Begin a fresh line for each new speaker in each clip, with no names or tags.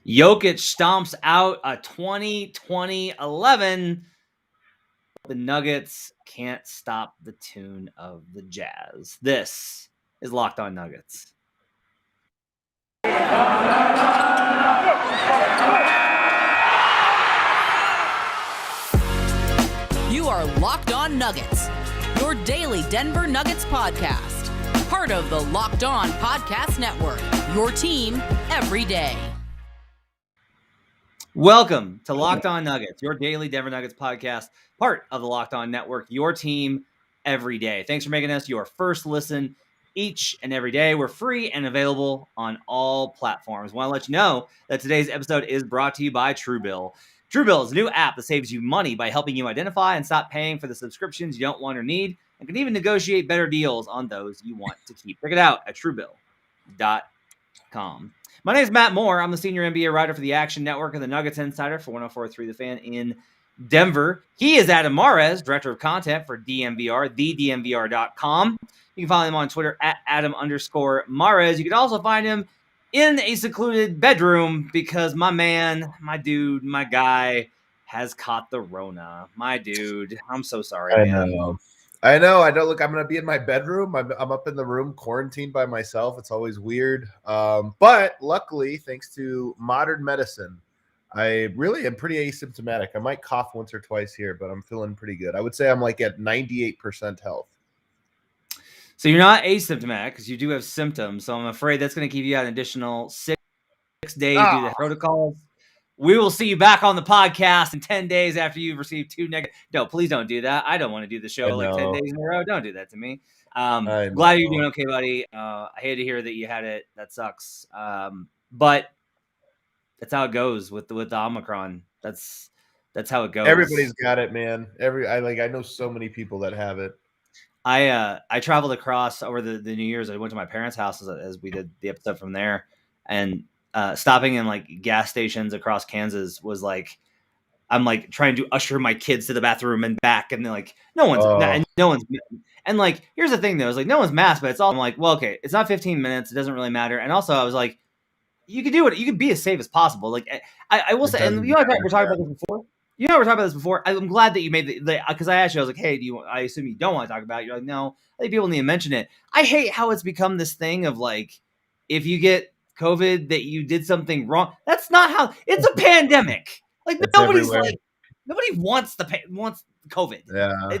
Jokic stomps out a 20-20-11. The Nuggets can't stop the tune of the Jazz. This is Locked On Nuggets.
You are Locked On Nuggets, your daily Denver Nuggets podcast. Part of the Locked On Podcast Network, your team every day.
Welcome to Locked On Nuggets, your daily Denver Nuggets podcast, part of the Locked On Network, your team every day. Thanks for making us your first listen each and every day. We're free and available on all platforms. I want to let you know that today's episode is brought to you by TrueBill. TrueBill is a new app that saves you money by helping you identify and stop paying for the subscriptions you don't want or need, and can even negotiate better deals on those you want to keep. Check it out at TrueBill.com. My name is Matt Moore. I'm the senior NBA writer for the Action Network and the Nuggets Insider for 104.3 The Fan in Denver. He is Adam Mares, director of content for DMVR, thedmvr.com. You can follow him on Twitter at Adam_Mares. You can also find him in a secluded bedroom because my man, my dude, my guy has caught the Rona. My dude, I'm so sorry, man.
I know. I don't look. I'm gonna be in my bedroom. I'm up in the room, quarantined by myself. It's always weird. But luckily, thanks to modern medicine, I really am pretty asymptomatic. I might cough once or twice here, but I'm feeling pretty good. I would say I'm like at 98% health.
So you're not asymptomatic because you do have symptoms. So I'm afraid that's going to keep you out an additional 6 days due to the protocols. We will see you back on the podcast in 10 days after you've received 2 negative. No, please don't do that. I don't want to do the show like 10 days in a row. Don't do that to me. Glad you're doing okay, buddy. I hate to hear that you had it. That sucks. But that's how it goes with the Omicron. That's how it goes.
Everybody's got it, man. I know so many people that have it.
I traveled across over the New Year's. I went to my parents' house as we did the episode from there, and stopping in like gas stations across Kansas was like, I'm like trying to usher my kids to the bathroom and back, and they're like, no one's, and like, here's the thing though, it's like no one's masked, but it's all, I'm like, well, okay, it's not 15 minutes, it doesn't really matter, and also I was like, you can do it, you can be as safe as possible. Like I will say, and you know, we're talking about this before. You know, we're talking about this before. I'm glad that you made the because I asked you, I was like, hey, I assume you don't want to talk about it. You're like, no, I think people need to mention it. I hate how it's become this thing of like, if you get COVID that you did something wrong. That's not how, it's a pandemic. Like it's nobody's everywhere. Like, nobody wants COVID.
Yeah.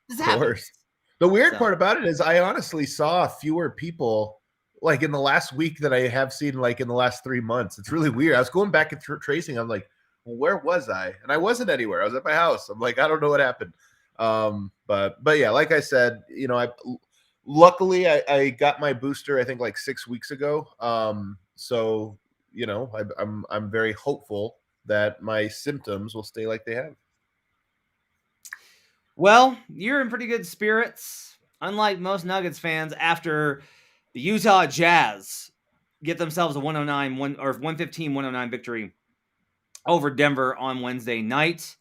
This happens. The weird part about it is I honestly saw fewer people like in the last week that I have seen like in the last 3 months. It's really weird. I was going back and tracing. I'm like, well, where was I? And I wasn't anywhere. I was at my house. I'm like, I don't know what happened. But yeah, like I said, you know, luckily I got my booster, I think like 6 weeks ago. So, you know, I'm very hopeful that my symptoms will stay like they have.
Well, you're in pretty good spirits, unlike most Nuggets fans, after the Utah Jazz get themselves a 115-109 victory over Denver on Wednesday night.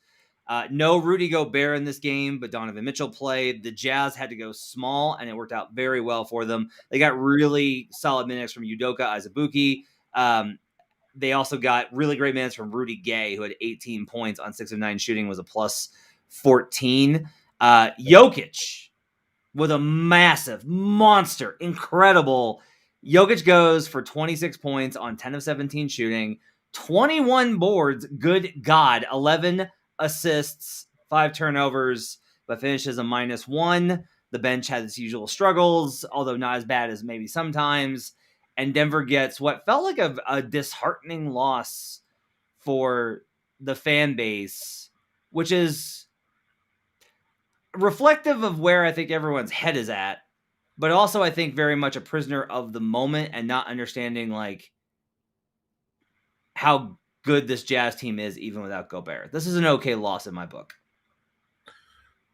No Rudy Gobert in this game, but Donovan Mitchell played. The Jazz had to go small, and it worked out very well for them. They got really solid minutes from Udoka Azubuike. They also got really great minutes from Rudy Gay, who had 18 points on 6 of 9 shooting, was a plus 14. Jokic with a massive, monster, incredible. Jokic goes for 26 points on 10 of 17 shooting, 21 boards, good God, 11 assists, 5 turnovers, but finishes a -1. The bench had its usual struggles, although not as bad as maybe sometimes. And Denver gets what felt like a disheartening loss for the fan base, which is reflective of where I think everyone's head is at, but also I think very much a prisoner of the moment and not understanding like how good this Jazz team is even without Gobert. This is an okay loss in my book.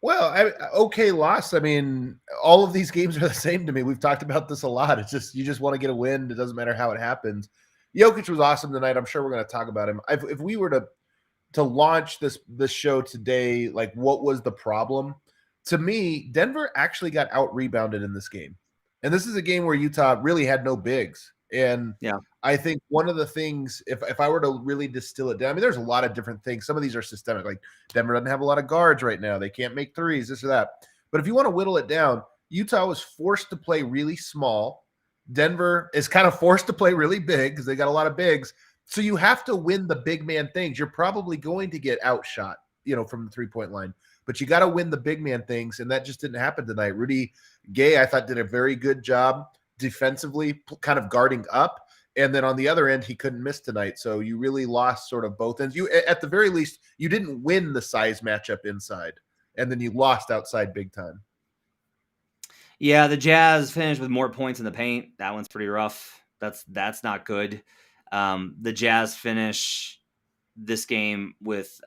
Well, okay loss. I mean, all of these games are the same to me. We've talked about this a lot. It's just you just want to get a win. It doesn't matter how it happens. Jokic was awesome tonight. I'm sure we're going to talk about him. If we were to launch this show today, like what was the problem? To me, Denver actually got out-rebounded in this game. And this is a game where Utah really had no bigs. And
yeah,
I think one of the things, if I were to really distill it down, I mean, there's a lot of different things. Some of these are systemic. Like Denver doesn't have a lot of guards right now. They can't make threes, this or that. But if you want to whittle it down, Utah was forced to play really small. Denver is kind of forced to play really big because they got a lot of bigs. So you have to win the big man things. You're probably going to get outshot, from the 3-point line. But you got to win the big man things, and that just didn't happen tonight. Rudy Gay, I thought, did a very good job defensively, kind of guarding up. And then on the other end, he couldn't miss tonight. So you really lost sort of both ends. You, at the very least, you didn't win the size matchup inside, and then you lost outside big time.
Yeah, the Jazz finished with more points in the paint. That one's pretty rough. That's not good. The Jazz finish this game with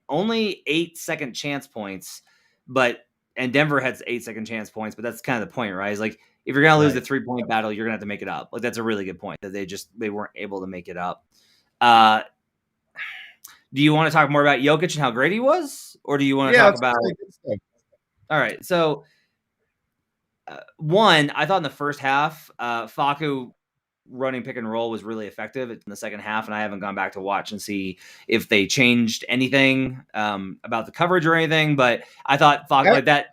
only 8 second chance points, and Denver had 8 second chance points, but that's kind of the point, right? It's like, if you're going to lose the 3-point battle, you're going to have to make it up. Like, that's a really good point that they weren't able to make it up. Do you want to talk more about Jokic and how great he was? Or do you want to talk about... All right. So, one, I thought in the first half, Facu running pick and roll was really effective in the second half, and I haven't gone back to watch and see if they changed anything about the coverage or anything, but I thought Facu like that...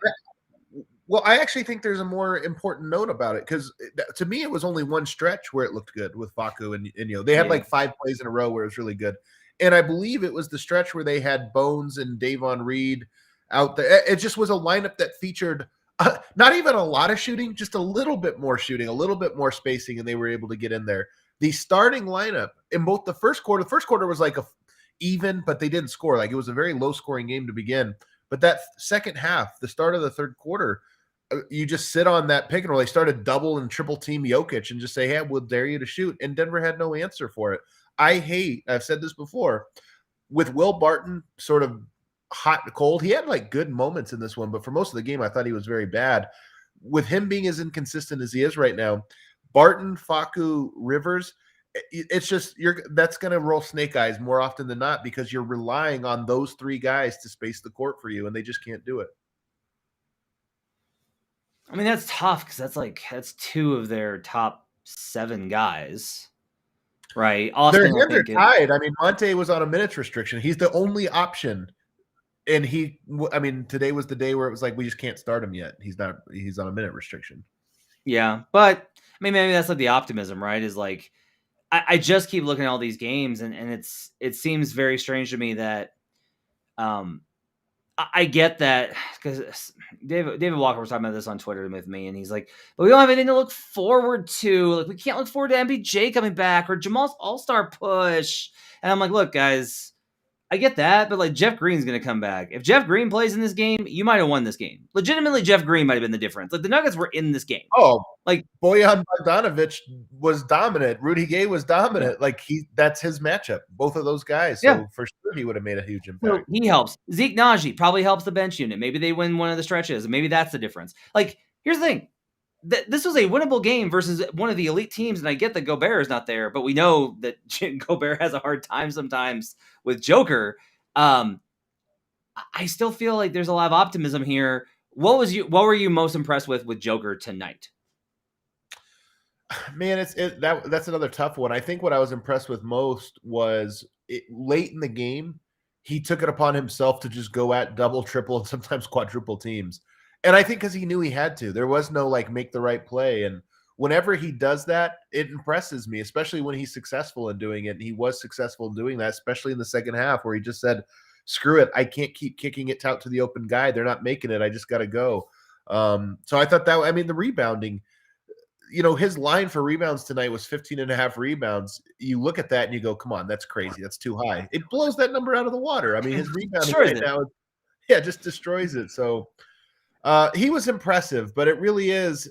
Well, I actually think there's a more important note about it because to me, it was only one stretch where it looked good with Facu and they had like 5 plays in a row where it was really good. And I believe it was the stretch where they had Bones and Davon Reed out there. It just was a lineup that featured not even a lot of shooting, just a little bit more shooting, a little bit more spacing, and they were able to get in there. The starting lineup in both the first quarter was like even, but they didn't score. Like, it was a very low scoring game to begin. But that second half, the start of the third quarter, you just sit on that pick and roll. They started double and triple team Jokic and just say, hey, we'll dare you to shoot. And Denver had no answer for it. I've said this before, with Will Barton sort of hot and cold, he had like good moments in this one, but for most of the game, I thought he was very bad. With him being as inconsistent as he is right now, Barton, Facu, Rivers, it's just that's going to roll snake eyes more often than not because you're relying on those 3 guys to space the court for you, and they just can't do it.
I mean, that's tough because that's 2 of their top 7 guys, right?
Their hands are tied. I mean, Monte was on a minutes restriction. He's the only option, and today was the day where it was like, we just can't start him yet. He's on a minute restriction.
Yeah, but I mean, maybe that's like the optimism, right? Is like, I just keep looking at all these games, and it seems very strange to me that, I get that because David Walker was talking about this on Twitter with me, and he's like, but we don't have anything to look forward to. Like, we can't look forward to MPJ coming back or Jamal's All-Star push. And I'm like, look, guys, I get that, but like, Jeff Green's going to come back. If Jeff Green plays in this game, you might have won this game. Legitimately, Jeff Green might have been the difference. Like, the Nuggets were in this game.
Oh,
like
Bojan Bogdanovic was dominant. Rudy Gay was dominant. Like, that's his matchup. Both of those guys. So for sure, he would have made a huge impact.
So he helps. Zeke Naji probably helps the bench unit. Maybe they win one of the stretches, and maybe that's the difference. Like, here's the thing. This was a winnable game versus one of the elite teams, and I get that Gobert is not there, but we know that Gobert has a hard time sometimes with Joker. I still feel like there's a lot of optimism here. What were you most impressed with Joker tonight?
Man, that's another tough one. I think what I was impressed with most was late in the game, he took it upon himself to just go at double, triple, and sometimes quadruple teams. And I think because he knew he had to. There was no like make the right play. And whenever he does that, it impresses me, especially when he's successful in doing it. And he was successful in doing that, especially in the second half where he just said, screw it. I can't keep kicking it out to the open guy. They're not making it. I just got to go. So I thought the rebounding, his line for rebounds tonight was 15.5 rebounds. You look at that and you go, come on, that's crazy. That's too high. It blows that number out of the water. I mean, his rebounding right now, just destroys it. So he was impressive, but it really is,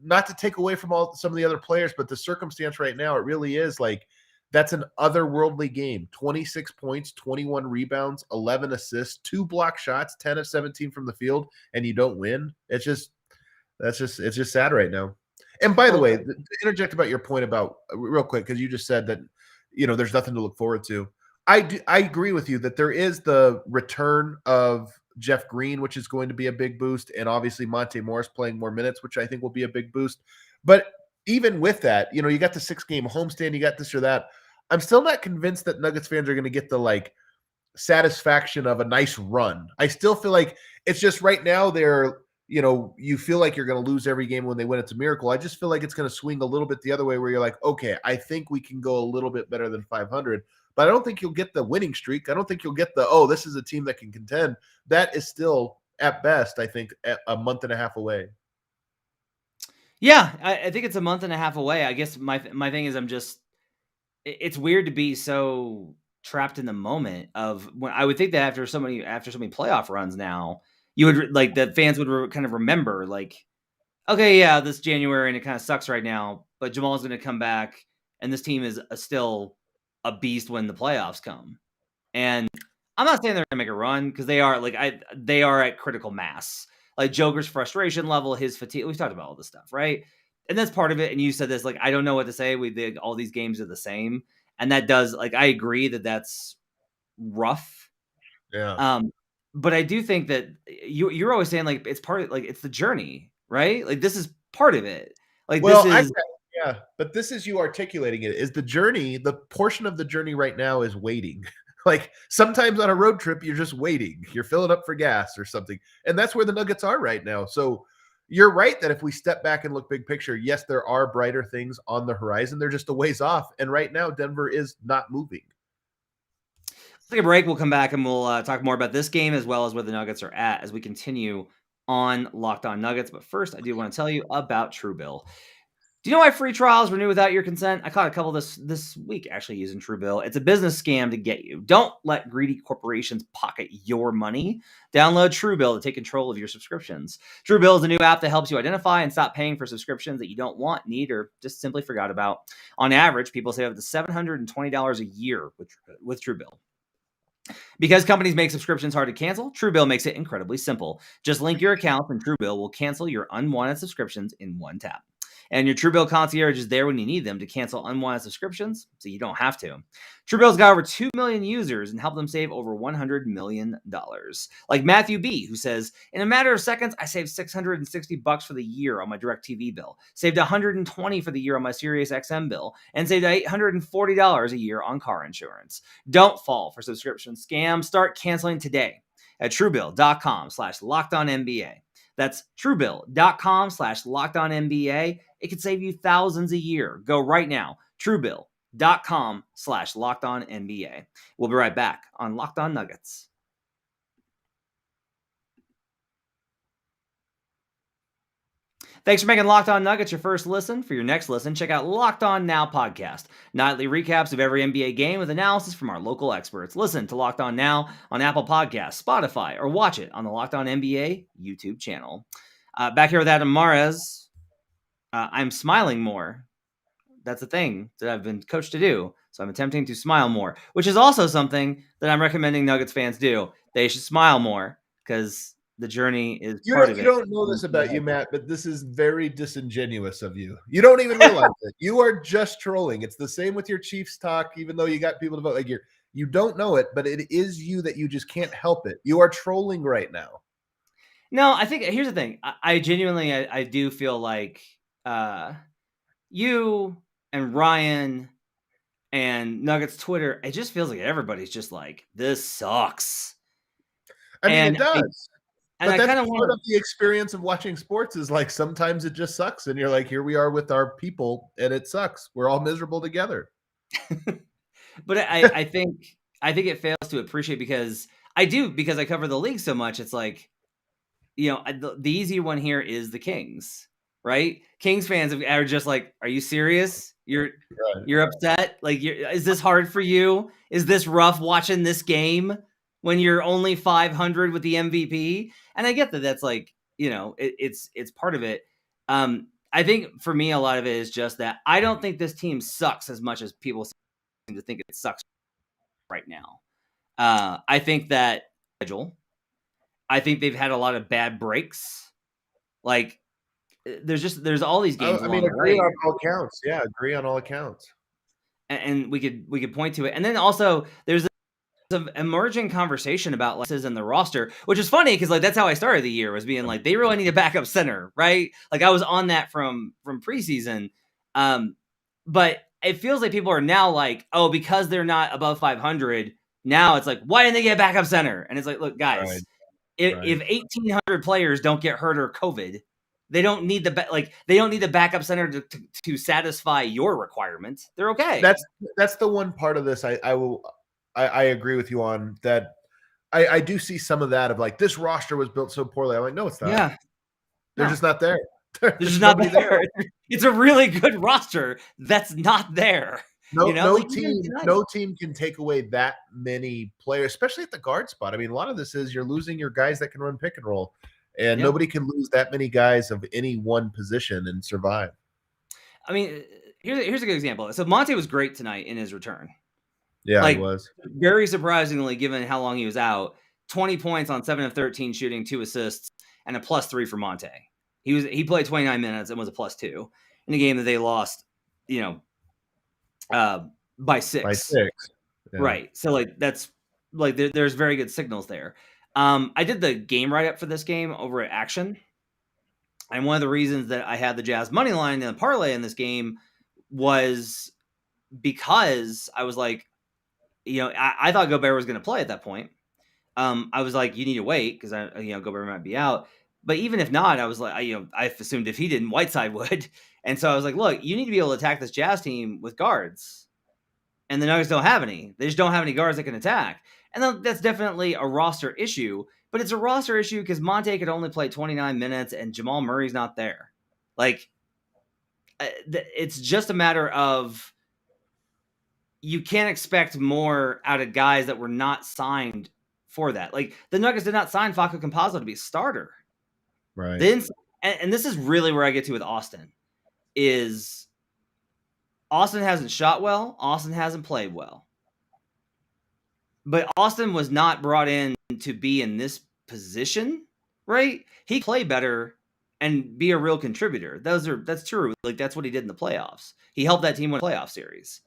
not to take away from some of the other players, but the circumstance right now, it really is like, that's an otherworldly game. 26 points, 21 rebounds, 11 assists, 2 block shots, 10 of 17 from the field, and you don't win. It's just sad right now. And by the way, to interject about your point about real quick, because you just said that, there's nothing to look forward to. I agree with you that there is the return of Jeff Green, which is going to be a big boost. And obviously Monte Morris playing more minutes, which I think will be a big boost. But even with that, you got the 6-game homestand, you got this or that. I'm still not convinced that Nuggets fans are going to get the like satisfaction of a nice run. I still feel like it's just right now they're, you feel like you're going to lose every game when they win. It's a miracle. I just feel like it's going to swing a little bit the other way where you're like, okay, I think we can go a little bit better than 500, but I don't think you'll get the winning streak. I don't think you'll get this is a team that can contend. That is still at best, I think, a month and a half away.
Yeah, I think it's a month and a half away. I guess my thing is it's weird to be so trapped in the moment of when I would think that after so many playoff runs now, you would like the fans would kind of remember like, okay, yeah, this January and it kind of sucks right now, but Jamal's going to come back and this team is still a beast when the playoffs come. And I'm not saying they're going to make a run because they are they are at critical mass. Like Joker's frustration level, his fatigue. We've talked about all this stuff, right? And that's part of it. And you said this, like, I don't know what to say. All these games are the same. And that does, like, I agree that that's rough.
Yeah.
But I do think that you're always saying, like, it's part of, like, it's the journey, right? Like, this is part of it. Like,
well,
this is.
Yeah, but this is you articulating it. Is the journey, the portion of the journey right now is waiting. Like sometimes on a road trip, you're just waiting. You're filling up for gas or something. And that's where the Nuggets are right now. So you're right that if we step back and look big picture, yes, there are brighter things on the horizon. They're just a ways off. And right now, Denver is not moving.
Let's take a break. We'll come back and we'll talk more about this game as well as where the Nuggets are at as we continue on Locked On Nuggets. But first, I do want to tell you about TrueBill. Do you know why free trials renew without your consent? I caught a couple this week actually using TrueBill. It's a business scam to get you. Don't let greedy corporations pocket your money. Download TrueBill to take control of your subscriptions. TrueBill is a new app that helps you identify and stop paying for subscriptions that you don't want, need, or just simply forgot about. On average, people save up to $720 a year with TrueBill. Because companies make subscriptions hard to cancel, TrueBill makes it incredibly simple. Just link your account and TrueBill will cancel your unwanted subscriptions in one tap. And your TrueBill concierge is there when you need them to cancel unwanted subscriptions, so you don't have to. TrueBill's got over 2 million users and helped them save over $100 million. Like Matthew B., who says, in a matter of seconds, I saved $660 for the year on my DirecTV bill, saved $120 for the year on my SiriusXM bill, and saved $840 a year on car insurance. Don't fall for subscription scams. Start canceling today at TrueBill.com/LockedOnNBA. That's TrueBill.com/LockedOnNBA. It could save you thousands a year. Go right now. TrueBill.com/LockedOnNBA. We'll be right back on Locked On Nuggets. Thanks for making Locked On Nuggets your first listen. For your next listen, check out Locked On Now podcast. Nightly recaps of every NBA game with analysis from our local experts. Listen to Locked On Now on Apple Podcasts, Spotify, or watch it on the Locked On NBA YouTube channel. Back here with Adam Mares. I'm smiling more. That's a thing that I've been coached to do. So I'm attempting to smile more, which is also something that I'm recommending Nuggets fans do. They should smile more because the journey is part of it.
You don't know this about you, Matt, but this is very disingenuous of you. You don't even realize it. You are just trolling. It's the same with your Chiefs talk, even though you got people to vote. Like you don't know it, but it is you that you just can't help it. You are trolling right now.
No, I think here's the thing. I genuinely, I do feel like you and Ryan and Nuggets Twitter, it just feels like everybody's just like, this sucks.
I mean, it does. But that's part of the experience of watching sports is like sometimes it just sucks. And you're like, here we are with our people and it sucks. We're all miserable together.
But I think it fails to appreciate because I cover the league so much. It's like, the easy one here is the Kings. Right? Kings fans are just like, are you serious? You're upset? Like, is this hard for you? Is this rough watching this game when you're only 500 with the MVP? And I get that that's like, it's part of it. I think for me, a lot of it is just that I don't think this team sucks as much as people seem to think it sucks right now. I think that I think they've had a lot of bad breaks. Like, there's all these games.
Agree on all accounts. Yeah, agree on all accounts.
And we could point to it. And then also there's an emerging conversation about like in the roster, which is funny because like that's how I started the year was being like they really need a backup center, right? Like I was on that from preseason, But it feels like people are now like, oh, because they're not above 500, now it's like, why didn't they get a backup center? And it's like, look, guys, if 1,800 players don't get hurt or COVID, they don't need they don't need the backup center to satisfy your requirements. They're okay.
That's the one part of this I agree with you on that. I do see some of that of like this roster was built so poorly. I'm like, no, it's not.
Yeah,
they're just not there.
They're just not there. It's a really good roster that's not there.
No team can take away that many players, especially at the guard spot. I mean, a lot of this is you're losing your guys that can run pick and roll, and nobody can lose that many guys of any one position and survive.
I mean, here's a good example. So Monte was great tonight in his return.
Yeah, he was.
Very surprisingly, given how long he was out, 20 points on 7 of 13 shooting, 2 assists, and a +3 for Monte. He played 29 minutes and was a +2 in a game that they lost, by 6.
By 6.
Yeah. Right. So that's there's very good signals there. I did the game write-up for this game over at Action. And one of the reasons that I had the Jazz money line and the parlay in this game was because I was like, I thought Gobert was going to play at that point. I was like, you need to wait because Gobert might be out. But even if not, I was like, I assumed if he didn't, Whiteside would. And so I was like, look, you need to be able to attack this Jazz team with guards. And the Nuggets don't have any. They just don't have any guards that can attack. And that's definitely a roster issue. But it's a roster issue because Monte could only play 29 minutes and Jamal Murray's not there. It's just a matter of you can't expect more out of guys that were not signed for that. Like, the Nuggets did not sign Facu Campazzo to be a starter.
Right.
And this is really where I get to with Austin, is Austin hasn't shot well. Austin hasn't played well. But Austin was not brought in to be in this position, right? He play better and be a real contributor. That's true. Like, that's what he did in the playoffs. He helped that team win a playoff series.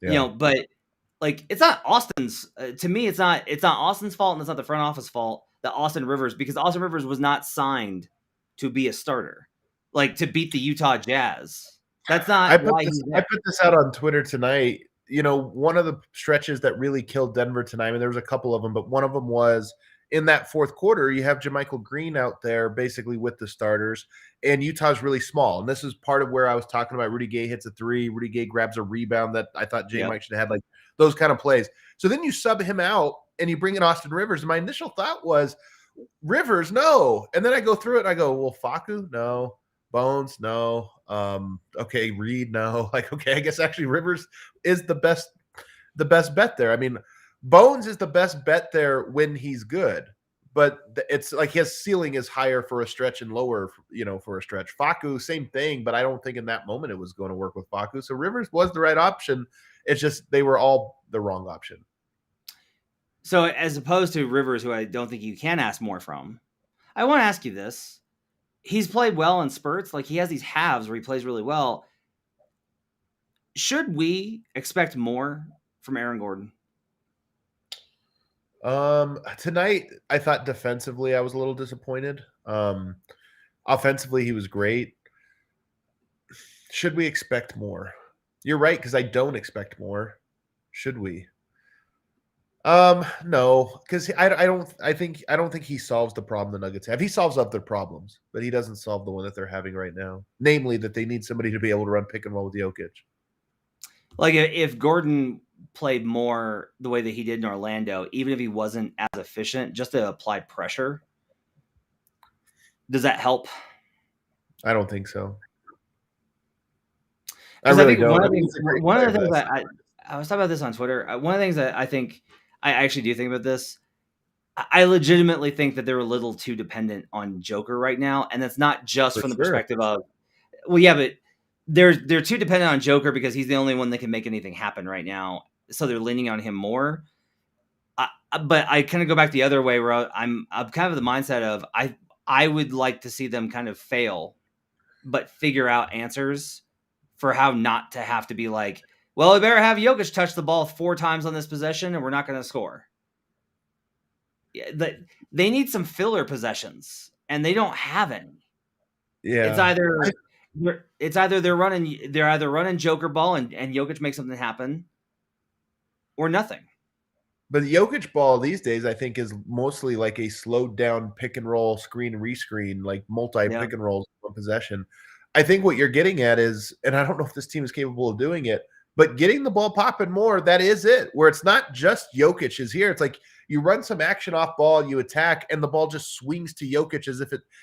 Yeah.
But it's not Austin's. To me, it's not Austin's fault, and it's not the front office fault that Austin Rivers, because Austin Rivers was not signed to be a starter, to beat the Utah Jazz. That's not. I
put this out on Twitter tonight. One of the stretches that really killed Denver tonight, I mean, there was a couple of them, but one of them was in that fourth quarter, you have JaMychal Green out there basically with the starters, and Utah's really small. And this is part of where I was talking about Rudy Gay hits a 3, Rudy Gay grabs a rebound that I thought Mike should have had, those kind of plays. So then you sub him out and you bring in Austin Rivers. And my initial thought was, Rivers, no. And then I go through it and I go, well, Facu, no. Bones, no. Okay, Reed, no. Okay, I guess actually Rivers is the best bet there. I mean, Bones is the best bet there when he's good, but it's like his ceiling is higher for a stretch and lower, for a stretch. Facu, same thing, but I don't think in that moment it was going to work with Facu. So Rivers was the right option. It's just they were all the wrong option.
So as opposed to Rivers, who I don't think you can ask more from, I want to ask you this. He's played well in spurts. He has these halves where he plays really well. Should we expect more from Aaron Gordon?
Tonight, I thought defensively I was a little disappointed. Offensively, he was great. Should we expect more? You're right, because I don't expect more. Should we? No, because I don't think he solves the problem the Nuggets have. He solves other problems, but he doesn't solve the one that they're having right now. Namely, that they need somebody to be able to run pick and roll with Jokic.
If Gordon played more the way that he did in Orlando, even if he wasn't as efficient, just to apply pressure, does that help?
I don't think so.
I really don't. One of the things that I was talking about this on Twitter. One of the things that I think I actually do think about this, I legitimately think that they're a little too dependent on Joker right now, and that's not just from the perspective of, well, yeah, but they're too dependent on Joker because he's the only one that can make anything happen right now, so they're leaning on him more. But I kind of go back the other way where I'm kind of the mindset of I would like to see them kind of fail, but figure out answers for how not to have to be like, well, we better have Jokic touch the ball 4 times on this possession and we're not going to score. They need some filler possessions and they don't have any.
Yeah.
It's either It's either they're either running Joker ball and Jokic makes something happen, or nothing.
But the Jokic ball these days, I think, is mostly like a slowed down pick and roll, screen rescreen, like multi pick and rolls on possession. I think what you're getting at is, and I don't know if this team is capable of doing it, but getting the ball popping more, that is it. Where it's not just Jokic is here. It's like you run some action off ball, you attack, and the ball just swings to Jokic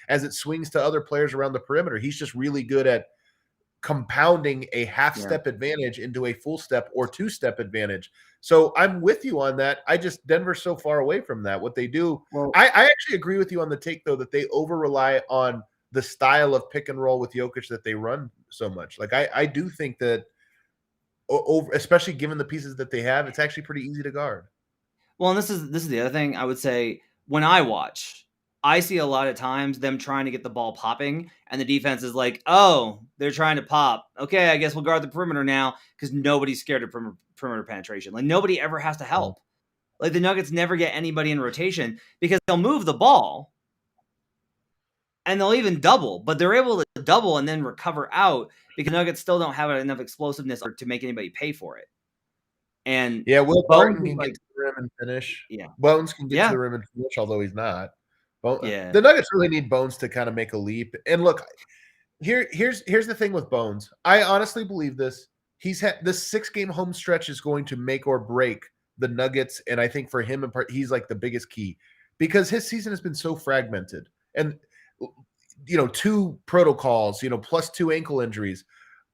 as it swings to other players around the perimeter. He's just really good at compounding a half-step advantage into a full step or two-step advantage. So I'm with you on that. Denver's so far away from that. What they do, I actually agree with you on the take, though, that they over-rely on the style of pick and roll with Jokic that they run so much. Like I do think that, especially given the pieces that they have, it's actually pretty easy to guard.
Well, and this is the other thing I would say. When I watch, I see a lot of times them trying to get the ball popping, and the defense is like, oh, they're trying to pop. Okay, I guess we'll guard the perimeter now because nobody's scared of perimeter penetration. Like, nobody ever has to help. Like, the Nuggets never get anybody in rotation because they'll move the ball and they'll even double, but they're able to double and then recover out because Nuggets still don't have enough explosiveness to make anybody pay for it. And
Will Barton can get to the rim and finish.
Yeah,
Bones can get to the rim and finish, although he's not.
Yeah,
the Nuggets really need Bones to kind of make a leap. And look, here's the thing with Bones. I honestly believe this. He's had this 6-game home stretch is going to make or break the Nuggets, and I think for him in part, he's like the biggest key because his season has been so fragmented, and 2 protocols, plus 2 ankle injuries.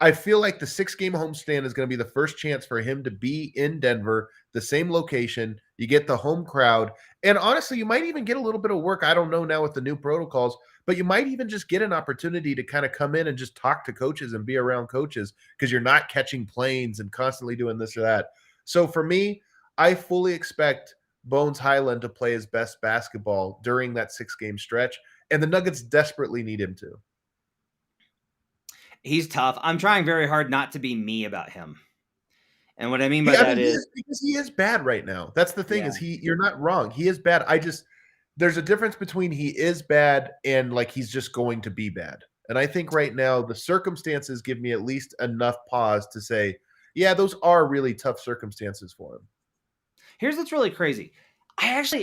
I feel like the 6-game homestand is going to be the first chance for him to be in Denver, the same location. You get the home crowd. And honestly, you might even get a little bit of work. I don't know now with the new protocols, but you might even just get an opportunity to kind of come in and just talk to coaches and be around coaches because you're not catching planes and constantly doing this or that. So for me, I fully expect Bones Highland to play his best basketball during that 6-game stretch. And the Nuggets desperately need him to.
He's tough. I'm trying very hard not to be me about him. And what I mean by that is
because he is bad right now. That's the thing is you're not wrong. He is bad. There's a difference between he is bad and like he's just going to be bad. And I think right now the circumstances give me at least enough pause to say, yeah, those are really tough circumstances for him.
Here's what's really crazy.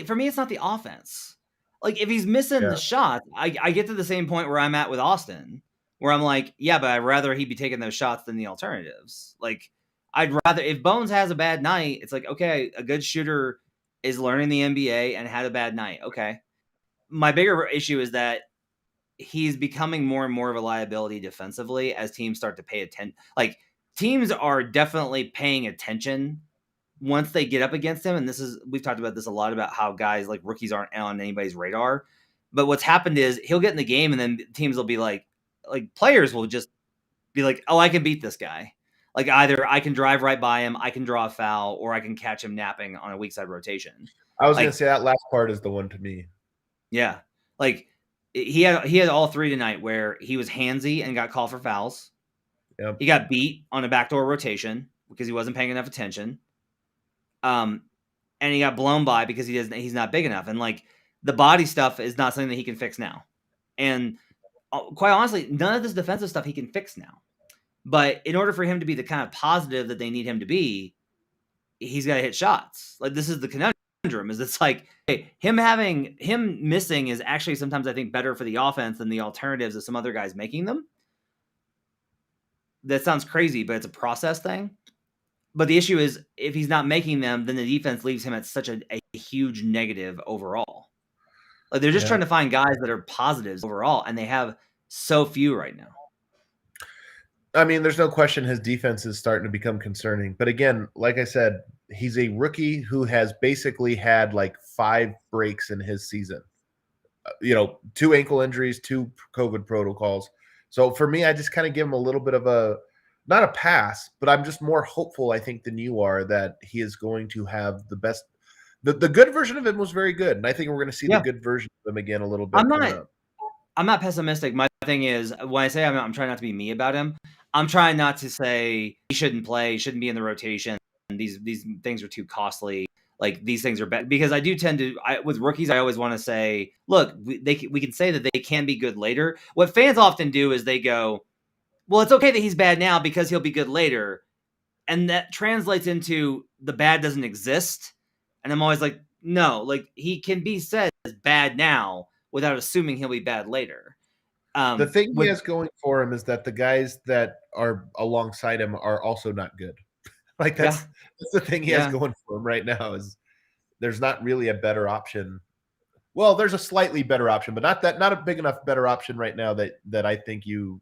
For me, it's not the offense. Like if he's missing the shot, I get to the same point where I'm at with Austin. Where I'm like, yeah, but I'd rather he be taking those shots than the alternatives. Like, I'd rather, if Bones has a bad night, it's like, okay, a good shooter is learning the NBA and had a bad night. Okay. My bigger issue is that he's becoming more and more of a liability defensively as teams start to pay attention. Like, teams are definitely paying attention once they get up against him. And we've talked about this a lot about how guys like rookies aren't on anybody's radar. But what's happened is he'll get in the game and then teams will be like players will just be like, oh, I can beat this guy. Like either I can drive right by him, I can draw a foul, or I can catch him napping on a weak side rotation.
I was going to say that last part is the one to me.
Yeah. Like he had all 3 tonight where he was handsy and got called for fouls.
Yep.
He got beat on a backdoor rotation because he wasn't paying enough attention. And he got blown by because he's not big enough. And like the body stuff is not something that he can fix now. And quite honestly, none of this defensive stuff he can fix now. But in order for him to be the kind of positive that they need him to be, he's got to hit shots. Like this is the conundrum. Is it's like him missing is actually sometimes I think better for the offense than the alternatives of some other guys making them. That sounds crazy, but it's a process thing. But the issue is if he's not making them, then the defense leaves him at such a huge negative overall. Like they're just trying to find guys that are positives overall, and they have so few right now.
I mean, there's no question his defense is starting to become concerning. But again, like I said, he's a rookie who has basically had like 5 breaks in his season. 2 ankle injuries, 2 COVID protocols. So for me, I just kind of give him a little bit of not a pass, but I'm just more hopeful, I think, than you are that he is going to have the best. The good version of him was very good, and I think we're going to see the good version of him again a little bit.
I'm not pessimistic. My thing is, when I say I'm trying not to be me about him, I'm trying not to say he shouldn't play, shouldn't be in the rotation. These things are too costly. Like these things are bad because I do tend to with rookies. I always want to say, look, we can say that they can be good later. What fans often do is they go, well, it's okay that he's bad now because he'll be good later. And that translates into the bad doesn't exist. And I'm always like, no, like he can be said as bad now without assuming he'll be bad later.
The thing he has going for him is that the guys that are alongside him are also not good. Like that's the thing he has going for him right now is there's not really a better option. Well, there's a slightly better option, but not a big enough better option right now that I think you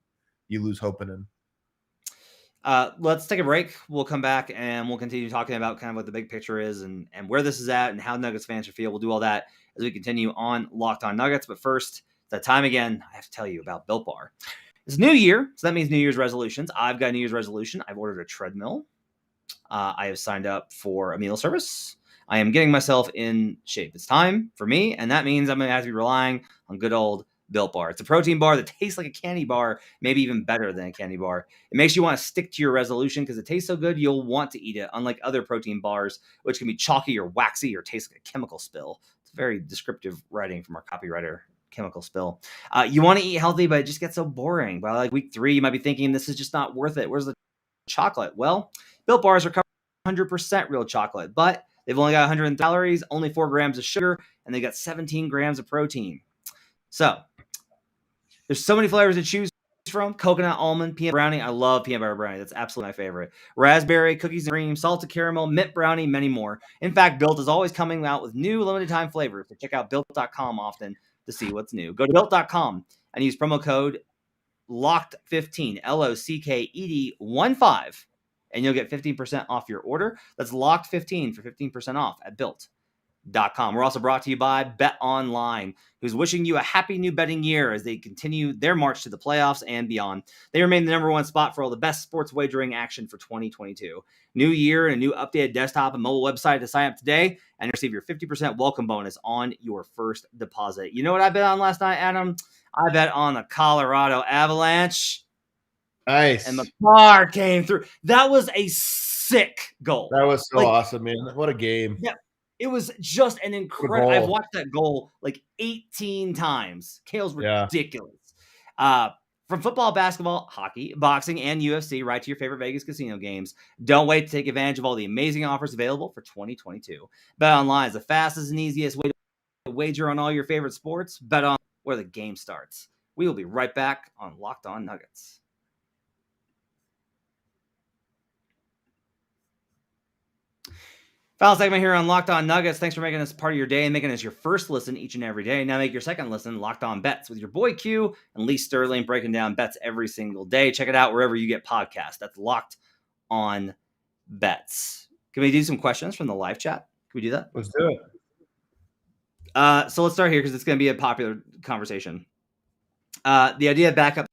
lose hope in him.
Let's take a break. We'll come back and we'll continue talking about kind of what the big picture is and where this is at and how Nuggets fans should feel. We'll do all that as we continue on Locked On Nuggets. But first, it's that time again. I have to tell you about Built Bar. It's New Year, so that means New Year's resolutions. I've got a New Year's resolution. I've ordered a treadmill. I have signed up for a meal service. I am getting myself in shape. It's time for me, and that means I'm going to have to be relying on good old Built Bar. It's a protein bar that tastes like a candy bar, maybe even better than a candy bar. It makes you want to stick to your resolution because it tastes so good, you'll want to eat it, unlike other protein bars, which can be chalky or waxy or taste like a chemical spill. It's very descriptive writing from our copywriter, chemical spill. You want to eat healthy, but it just gets so boring. By like week 3, you might be thinking, this is just not worth it. Where's the chocolate? Well, Built Bars are 100% real chocolate, but they've only got 100 calories, only 4 grams of sugar, and they got 17 grams of protein. So there's so many flavors to choose from. Coconut, almond, peanut brownie. I love peanut butter brownie. That's absolutely my favorite. Raspberry, cookies and cream, salted caramel, mint brownie, many more. In fact, Built is always coming out with new limited time flavors. So check out Built.com often to see what's new. Go to Built.com and use promo code LOCKED15, LOCKED15, and you'll get 15% off your order. That's LOCKED15 for 15% off at Built.com. We're also brought to you by BetOnline, who's wishing you a happy new betting year as they continue their march to the playoffs and beyond. They remain the number 1 spot for all the best sports wagering action for 2022. New year and a new updated desktop and mobile website to sign up today and receive your 50% welcome bonus on your first deposit. You know what I bet on last night, Adam? I bet on the Colorado Avalanche.
Nice.
And the car came through. That was a sick goal.
That was so awesome, man. What a game.
Yeah. It was just an incredible. I've watched that goal like 18 times. Kale's ridiculous. From football, basketball, hockey, boxing, and UFC, right to your favorite Vegas casino games. Don't wait to take advantage of all the amazing offers available for 2022. BetOnline is the fastest and easiest way to wager on all your favorite sports. Bet on where the game starts. We will be right back on Locked On Nuggets. Final segment here on Locked On Nuggets. Thanks for making this part of your day and making us your first listen each and every day. Now make your second listen Locked On Bets with your boy Q and Lee Sterling breaking down bets every single day. Check it out wherever you get podcasts. That's Locked On Bets. Can we do some questions from the live chat? Can we do that?
Let's do it.
So let's start here because it's going to be a popular conversation. The idea of backup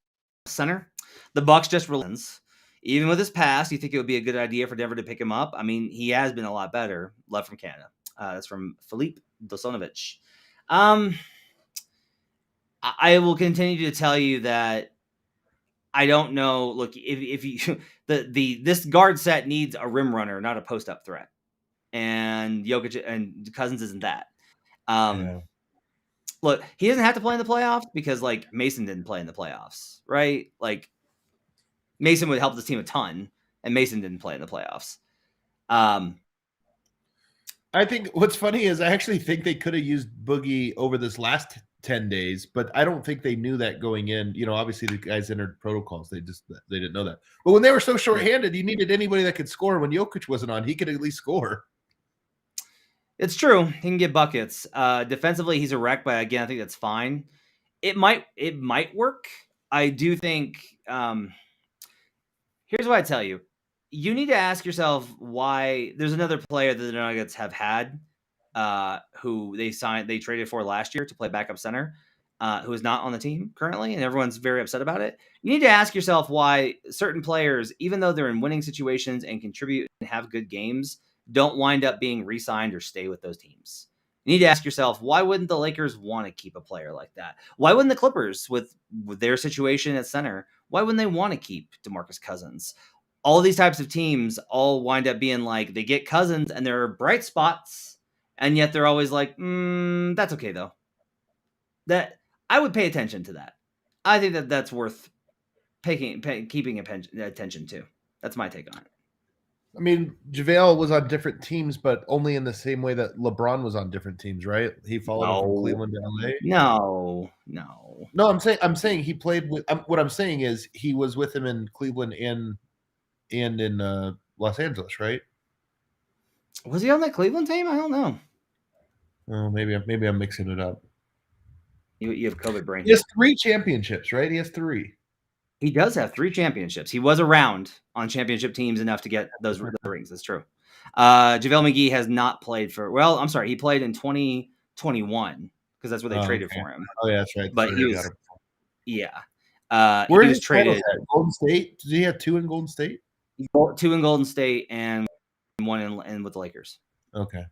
center. The Bucks just released. Even with his past, you think it would be a good idea for Denver to pick him up? I mean, he has been a lot better. Love from Canada. That's from Filip Dosonovic. I will continue to tell you that I don't know. Look, if you this guard set needs a rim runner, not a post up threat. And Jokic and Cousins isn't that. Look, he doesn't have to play in the playoffs because like Mason didn't play in the playoffs, right? Like Mason would help this team a ton, and Mason didn't play in the playoffs.
I think what's funny is I actually think they could have used Boogie over this last 10 days, but I don't think they knew that going in. You know, obviously the guys entered protocols. They didn't know that. But when they were so shorthanded, you needed anybody that could score. When Jokic wasn't on, he could at least score.
It's true. He can get buckets. Defensively, he's a wreck, but again, I think that's fine. It might work. I do think here's what I tell you. You need to ask yourself why there's another player that the Nuggets have had who they traded for last year to play backup center, who is not on the team currently, and everyone's very upset about it. You need to ask yourself why certain players, even though they're in winning situations and contribute and have good games, don't wind up being re-signed or stay with those teams. You need to ask yourself, why wouldn't the Lakers want to keep a player like that? Why wouldn't the Clippers, with their situation at center, why wouldn't they want to keep DeMarcus Cousins? All these types of teams all wind up being like, they get Cousins and there are bright spots, and yet they're always like, that's okay though. That I would pay attention to that. I think that's worth keeping attention to. That's my take on it.
I mean, JaVale was on different teams, but only in the same way that LeBron was on different teams, right? He followed him from Cleveland to LA.
No.
I'm saying he played with. What I'm saying is he was with him in Cleveland and in Los Angeles, right?
Was he on that Cleveland team? I don't know.
Oh, maybe I'm mixing it up.
You have COVID brain.
He has 3 championships, right? He has 3.
He does have 3 championships. He was around on championship teams enough to get those rings. That's true. JaVale McGee has not played for. Well, I'm sorry. He played in 2021 because that's what they traded for him.
Oh yeah, that's right.
But he was. Yeah.
Where
he was traded.
Golden State? Did he have 2 in Golden State?
2 in Golden State and 1 in with the Lakers.
Okay.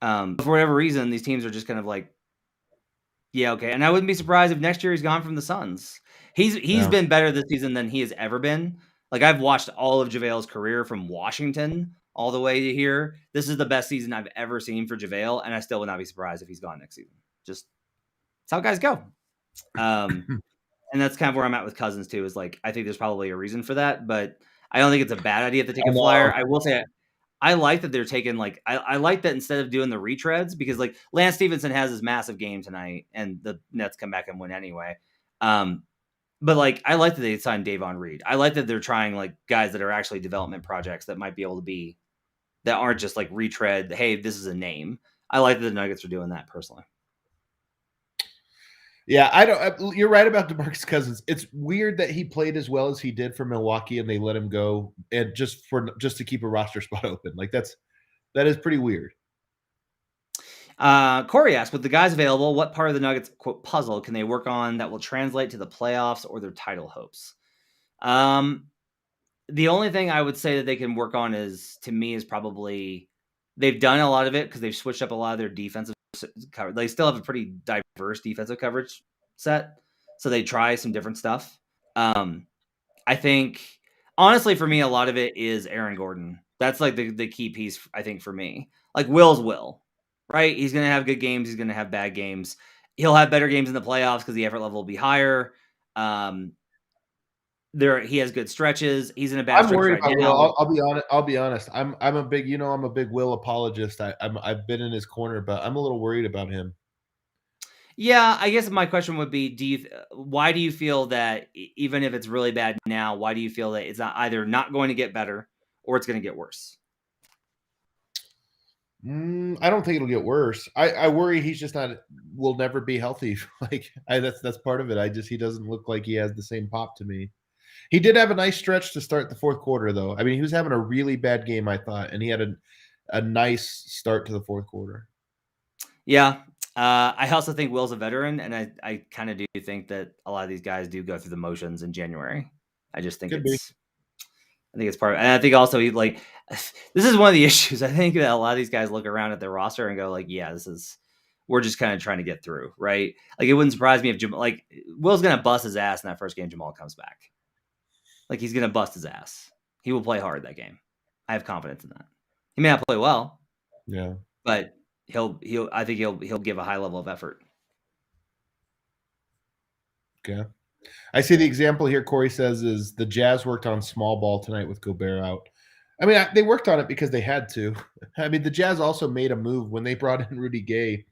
For whatever reason, these teams are just kind of like, yeah, okay. And I wouldn't be surprised if next year he's gone from the Suns. He's been better this season than he has ever been. Like, I've watched all of JaVale's career from Washington all the way to here. This is the best season I've ever seen for JaVale, and I still would not be surprised if he's gone next season. Just that's how guys go. And that's kind of where I'm at with Cousins too. Is like, I think there's probably a reason for that, but I don't think it's a bad idea to take a flyer. I will say I like that they're taking like I like that instead of doing the retreads, because like Lance Stevenson has his massive game tonight and the Nets come back and win anyway. But like I like that they signed Davon Reed. I like that they're trying like guys that are actually development projects that might be able to be that aren't just like retread. Hey, this is a name. I like that the Nuggets are doing that personally.
Yeah, you're right about DeMarcus Cousins. It's weird that he played as well as he did for Milwaukee and they let him go and just to keep a roster spot open. Like that is pretty weird.
Corey asked, with the guys available, what part of the Nuggets quote puzzle can they work on that will translate to the playoffs or their title hopes? The only thing I would say that they can work on is probably they've done a lot of it because they've switched up a lot of their defensive cover. They still have a pretty diverse defensive coverage set, so they try some different stuff. I think honestly for me, a lot of it is Aaron Gordon. That's like the key piece, I think, for me. Like Will's Will, right? He's going to have good games. He's going to have bad games. He'll have better games in the playoffs because the effort level will be higher. He has good stretches. He's in a bad.
I'm worried about Will. I'll be honest. I'm a big Will apologist. I've been in his corner, but I'm a little worried about him.
Yeah, I guess my question would be: why do you feel that even if it's really bad now, why do you feel that it's either not going to get better or it's going to get worse?
I don't think it'll get worse. I worry he's just will never be healthy. Like that's part of it. He doesn't look like he has the same pop to me. He did have a nice stretch to start the fourth quarter, though. I mean, he was having a really bad game, I thought, and he had a nice start to the fourth quarter.
Yeah. I also think Will's a veteran, and I kind of do think that a lot of these guys do go through the motions in January. I just think I think it's part of it. And I think also this is one of the issues. I think that a lot of these guys look around at their roster and go like, yeah, we're just kind of trying to get through, right? Like it wouldn't surprise me if Will's going to bust his ass in that first game Jamal comes back. Like he's going to bust his ass. He will play hard that game. I have confidence in that. He may not play well.
Yeah.
But I think he'll give a high level of effort.
Okay. I see the example here Corey says is the Jazz worked on small ball tonight with Gobert out. I mean, they worked on it because they had to. I mean, the Jazz also made a move when they brought in Rudy Gay.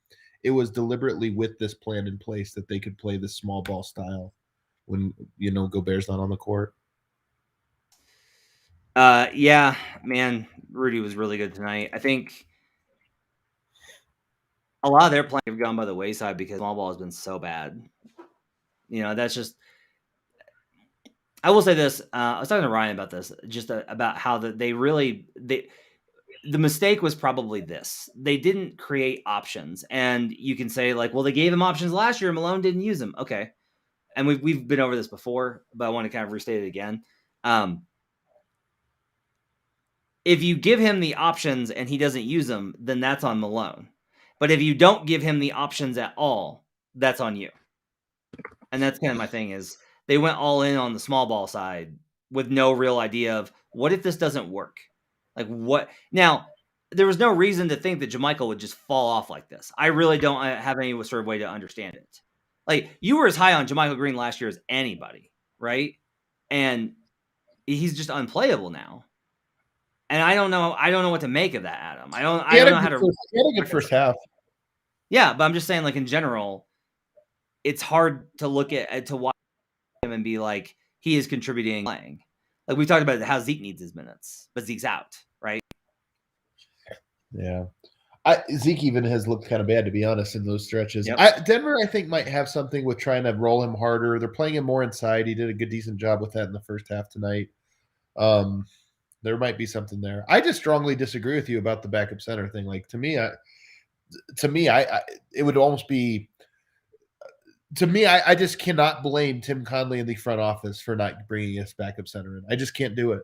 It was deliberately with this plan in place that they could play this small ball style when, Gobert's not on the court.
Yeah, man, Rudy was really good tonight. I think a lot of their playing have gone by the wayside because small ball has been so bad. That's just. I will say this. I was talking to Ryan about this, just about how the mistake was probably this. They didn't create options, and you can say like, well, they gave him options last year. Malone didn't use them. Okay, and we've been over this before, but I want to kind of restate it again. If you give him the options and he doesn't use them, then that's on Malone. But if you don't give him the options at all, that's on you. And that's kind of my thing is they went all in on the small ball side with no real idea of what if this doesn't work? Like what? Now, there was no reason to think that JaMychal would just fall off like this. I really don't have any sort of way to understand it. Like you were as high on JaMychal Green last year as anybody. right? And he's just unplayable now. And I don't know what to make of that, Adam. I don't know how to.
He had a good first half.
Yeah, but I'm just saying, like, in general, it's hard to look to watch him and be like, he is contributing, playing. Like we talked about how Zeke needs his minutes, but Zeke's out, right?
Yeah. Zeke even has looked kind of bad, to be honest, in those stretches.
Yep.
Denver, I think, might have something with trying to roll him harder. They're playing him more inside. He did a decent job with that in the first half tonight. There might be something there. I just strongly disagree with you about the backup center thing. Like to me, it would almost be. To me, I just cannot blame Tim Conley in the front office for not bringing his backup center in. I just can't do it.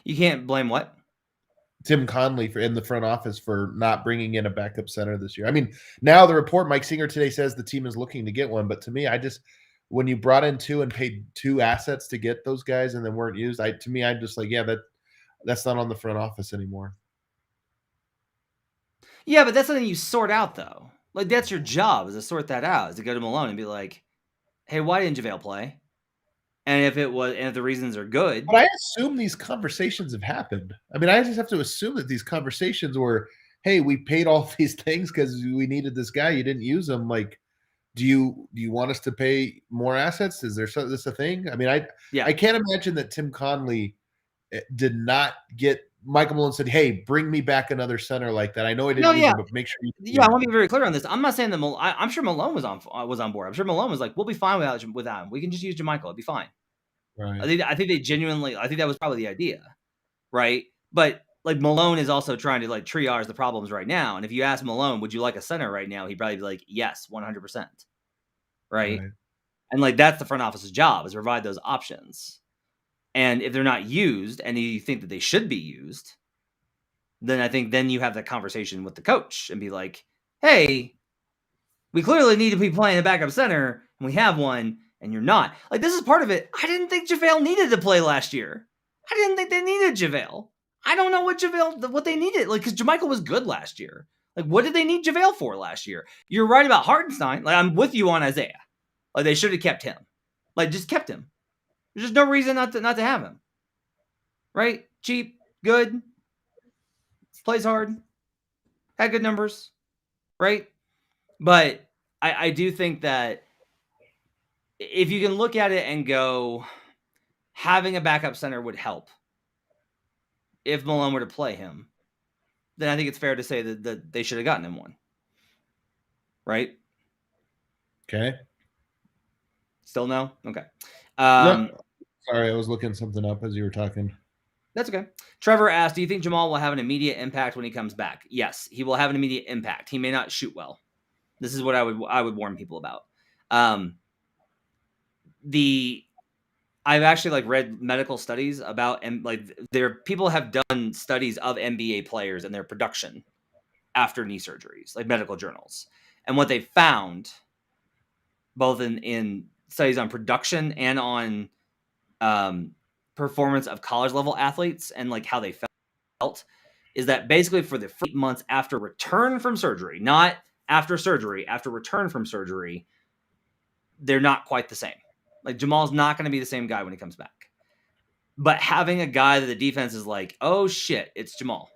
You can't blame what?
Tim Conley in the front office for not bringing in a backup center this year. I mean, now the report, Mike Singer today says the team is looking to get one, but to me, when you brought in 2 and paid 2 assets to get those guys and then weren't used, I'm just like, yeah, that's not on the front office anymore.
Yeah, but that's something you sort out though. Like that's your job, is to sort that out, is to go to Malone and be like, hey, why didn't JaVale play? And if the reasons are good.
But I assume these conversations have happened. I mean, I just have to assume that these conversations were, hey, we paid all these things because we needed this guy. You didn't use him. Like, do you want us to pay more assets? Is this a thing? I mean, I can't imagine that Tim Conley did not get Michael Malone said, hey, bring me back another center like that. I know I didn't use him, but make sure you.
Yeah, I want to be very clear on this. I'm not saying that I'm sure Malone was on board. I'm sure Malone was like, we'll be fine without him. We can just use JaMychal. It'll be fine.
Right.
I think that was probably the idea, right? But like Malone is also trying to like triage the problems right now. And if you ask Malone, would you like a center right now? He'd probably be like, yes, 100%. Right. And like that's the front office's job, is to provide those options. And if they're not used and you think that they should be used, then I think then you have that conversation with the coach and be like, hey, we clearly need to be playing a backup center and we have one and you're not. Like this is part of it. I didn't think JaVale needed to play last year. I didn't think they needed JaVale. I don't know what they needed. Like, because JaMychal was good last year. Like, what did they need JaVale for last year? You're right about Hartenstein. Like, I'm with you on Isaiah. Like, they should have kept him. Like, just kept him. There's just no reason not to have him. Right? Cheap, good, plays hard, had good numbers. Right? But I do think that if you can look at it and go, having a backup center would help. If Malone were to play him, then I think it's fair to say that they should have gotten him one. Right?
Okay.
Still no? Okay.
No. Sorry, I was looking something up as you were talking.
That's okay. Trevor asked, do you think Jamal will have an immediate impact when he comes back? Yes, he will have an immediate impact. He may not shoot well. This is what I would warn people about. I've actually read medical studies about, and people have done studies of NBA players and their production after knee surgeries, like medical journals. And what they found, both in studies on production and on performance of college level athletes and how they felt, is that basically for the 8 months after return from surgery, not after surgery, after return from surgery, they're not quite the same. Like, Jamal's not going to be the same guy when he comes back. But having a guy that the defense is like, oh shit, it's Jamal,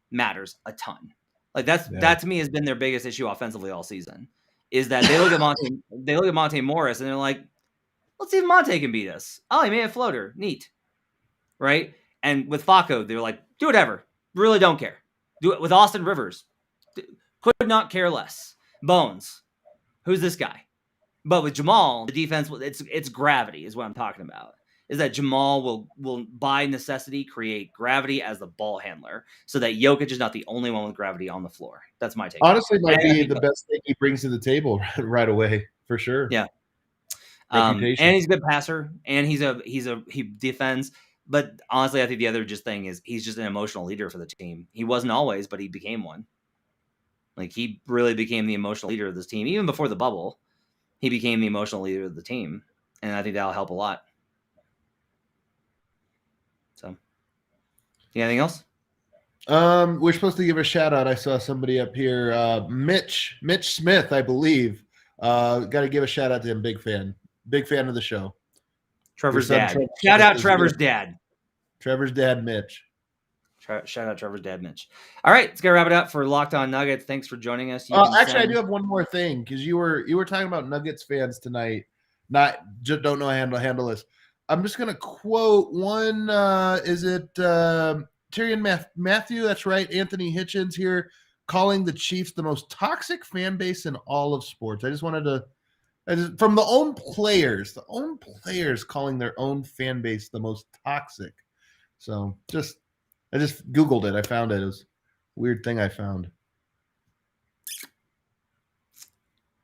matters a ton. That to me has been their biggest issue offensively all season, is that they look at Monte Morris and they're like, let's see if Monte can beat us. Oh, he made a floater. Neat. Right? And with Faco, they're like, do whatever. Really don't care. Do it with Austin Rivers. Could not care less. Bones. Who's this guy? But with Jamal, the defense, it's gravity is what I'm talking about. Is that Jamal will by necessity create gravity as the ball handler, so that Jokic is not the only one with gravity on the floor. That's my take.
Honestly, might be the best thing he brings to the table right away, for sure.
Yeah. And he's a good passer, and he defends. But honestly, I think the other thing is he's just an emotional leader for the team. He wasn't always, but he became one. He really became the emotional leader of this team. Even before the bubble, he became the emotional leader of the team, and I think that'll help a lot. So, anything else?
We're supposed to give a shout out. I saw somebody up here, Mitch Smith, I believe. Got to give a shout out to him. Big fan. Big fan of the show.
Trevor's dad. Shout out Trevor's dad.
Trevor's dad, Mitch.
Shout out Trevor's dad, Mitch. All right, let's go wrap it up for Locked On Nuggets. Thanks for joining us.
Actually, I do have one more thing because you were talking about Nuggets fans tonight. Just don't know how to handle this. I'm just gonna quote one. Is it Tyrion Matthew? That's right. Anthony Hitchens here calling the Chiefs the most toxic fan base in all of sports. I just wanted to. From the own players calling their own fan base the most toxic. So I just Googled it. I found it. It was a weird thing I found.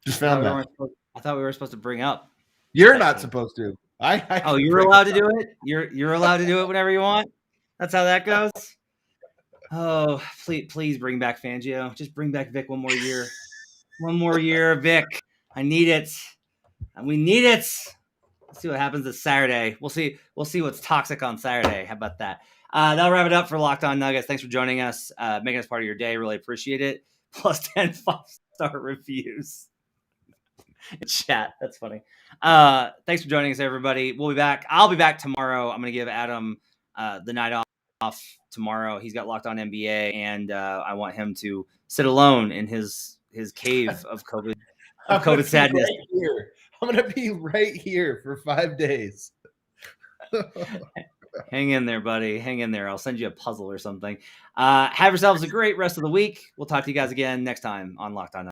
Just found that.
I thought we were supposed to bring up.
You're not supposed to.
You're allowed to do it? You're allowed to do it whenever you want? That's how that goes? Oh, please bring back Fangio. Just bring back Vic one more year. One more year, Vic. I need it. We need it. Let's see what happens this Saturday. We'll see what's toxic on Saturday. How about that? That'll wrap it up for Locked On Nuggets. Thanks for joining us, making us part of your day. Really appreciate it. Plus 10 5-star reviews in chat. That's funny. Thanks for joining us, everybody. We'll be back. I'll be back tomorrow. I'm going to give Adam the night off tomorrow. He's got Locked On NBA, and I want him to sit alone in his cave of COVID. COVID sadness.
Right, I'm going to be right here for 5 days.
Hang in there, buddy. Hang in there. I'll send you a puzzle or something. Have yourselves a great rest of the week. We'll talk to you guys again next time on Locked On.